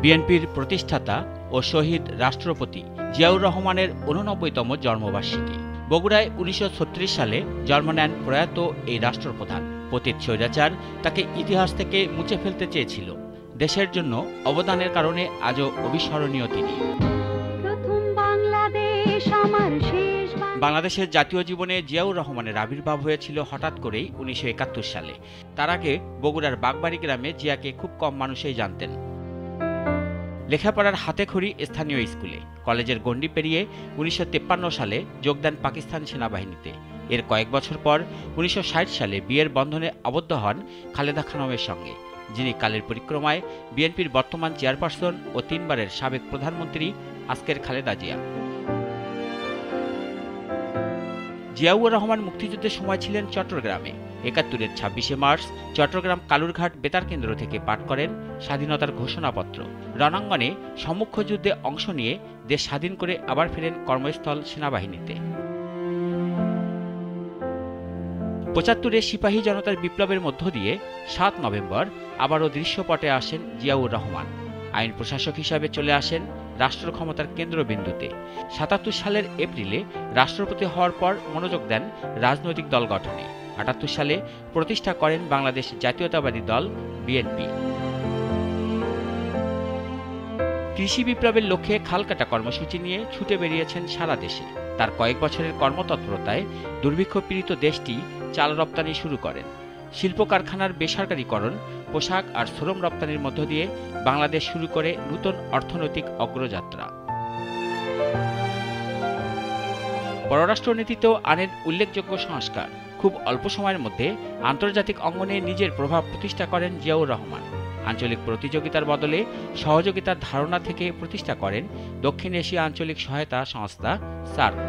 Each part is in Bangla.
বিএনপির প্রতিষ্ঠাতা ও শহীদ রাষ্ট্রপতি জিয়াউর রহমানের ৮৯তম জন্মবার্ষিকী। বগুড়ায় ১৯৩৬ সালে জন্ম নেন প্রয়াত এই রাষ্ট্রপ্রধান। পতিত স্বৈরাচার তাকে ইতিহাস থেকে মুছে ফেলতে চেয়েছিল। দেশের জন্য অবদানের কারণে আজও অবিস্মরণীয় তিনি। বাংলাদেশের জাতীয় জীবনে জিয়াউর রহমানের আবির্ভাব হয়েছিল হঠাৎ করেই ১৯৭১ সালে। তার আগে বগুড়ার বাগবাড়ি গ্রামে জিয়াকে খুব কম মানুষই জানতেন। লেখাপড়ার হাতেখড়ি স্থানীয় স্কুলে, কলেজের গণ্ডি পেরিয়ে ১৯৫৩ সালে যোগ দেন পাকিস্তান সেনাবাহিনীতে। এর কয়েক বছর পর ১৯৬০ সালে বিয়ের বন্ধনে আবদ্ধ হন খালেদা খানমের সঙ্গে, যিনি কালের পরিক্রমায় বিএনপির বর্তমান চেয়ারপারসন ও ৩ বারের সাবেক প্রধানমন্ত্রী আজকের খালেদা জিয়া। জিয়াউর রহমান মুক্তিযুদ্ধের সময় ছিলেন চট্টগ্রামে। ৭১-এর ২৬শে মার্চ চট্টগ্রাম কালুরঘাট বেতার কেন্দ্র থেকে পাঠ করেন স্বাধীনতার ঘোষণাপত্র। রণাঙ্গনে সম্মুখ যুদ্ধে অংশ নিয়ে দেশ স্বাধীন করে আবার ফেরেন কর্মস্থল সেনাবাহিনীতে। ৭৫-এ সিপাহী জনতার বিপ্লবের মধ্য দিয়ে ৭ নভেম্বর আবারও দৃশ্যপটে আসেন জিয়াউর রহমান। আইন প্রশাসক হিসাবে চলে আসেন রাষ্ট্র ক্ষমতার কেন্দ্রবিন্দুতে। ৭৭ সালের এপ্রিলে রাষ্ট্রপতি হওয়ার পর মনোযোগ দেন রাজনৈতিক দল গঠনে। ৭৮ সালে প্রতিষ্ঠা করেন বাংলাদেশ জাতীয়তাবাদী দল বিএনপি। কৃষি বিপ্লবের লক্ষ্যে খালকাটা কর্মসূচি নিয়ে ছুটে বেরিয়েছেন সারা দেশে। তার কয়েক বছরের কর্মতৎপরতায় দুর্ভিক্ষপীড়িত দেশটি চাল রপ্তানি শুরু করেন। শিল্প কারখানার বেসরকারীকরণ, পোশাক আর শ্রম রপ্তানির মধ্য দিয়ে বাংলাদেশ শুরু করে নতুন অর্থনৈতিক অগ্রযাত্রা। পররাষ্ট্রনীতিতেও আনেন উল্লেখযোগ্য সংস্কার। খুব অল্প সময়ের মধ্যে আন্তর্জাতিক অঙ্গনে নিজের প্রভাব প্রতিষ্ঠা করেন জিয়াউর রহমান। আঞ্চলিক প্রতিযোগিতার বদলে সহযোগিতার ধারণা থেকে প্রতিষ্ঠা করেন দক্ষিণ এশিয়া আঞ্চলিক সহায়তা সংস্থা সার্ক।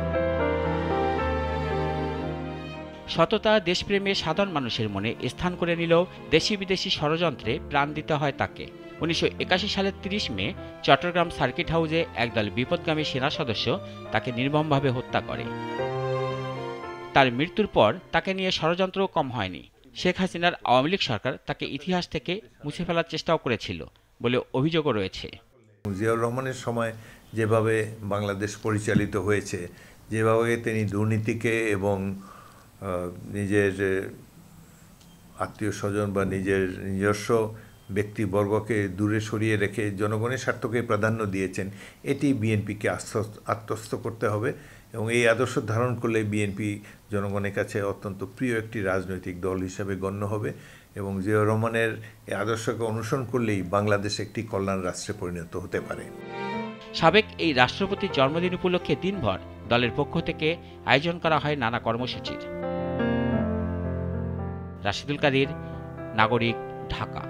সততা, দেশপ্রেমে সাধারণ মানুষের মনে স্থান করে নিলেও দেশি বিদেশি ষড়যন্ত্রে প্রাণ দিতে হয় তাকে। ১৯৮১ সালের ৩০ মে চট্টগ্রাম সার্কিট হাউসে একদল বিপদগামী সেনা সদস্য তাকে নির্মমভাবে হত্যা করে। তার মৃত্যুর পর তাকে নিয়ে ষড়যন্ত্র কম হয়নি। শেখ হাসিনার আওয়ামী লীগ সরকার তাকে ইতিহাস থেকে মুছে ফেলার চেষ্টাও করেছিল বলে অভিযোগও রয়েছে। জিয়াউর রহমানের সময় যেভাবে বাংলাদেশ পরিচালিত হয়েছে, যেভাবে তিনি দুর্নীতিকে এবং নিজের আত্মীয় স্বজন বা নিজস্ব ব্যক্তিবর্গকে দূরে সরিয়ে রেখে জনগণের স্বার্থকে প্রাধান্য দিয়েছেন, এটি বিএনপিকে আত্মস্থ করতে হবে এবং এই আদর্শ ধারণ করলে বিএনপি জনগণের কাছে অত্যন্ত প্রিয় একটি রাজনৈতিক দল হিসেবে গণ্য হবে এবং জিয়াউর রহমানের এই আদর্শকে অনুসরণ করলেই বাংলাদেশ একটি কল্যাণ রাষ্ট্রে পরিণত হতে পারে। সাবেক এই রাষ্ট্রপতির জন্মদিন উপলক্ষে দিনভর দলের পক্ষ থেকে আয়োজন করা হয় নানা কর্মসূচির। রাশিদুল কাদির, নাগরিক, ঢাকা।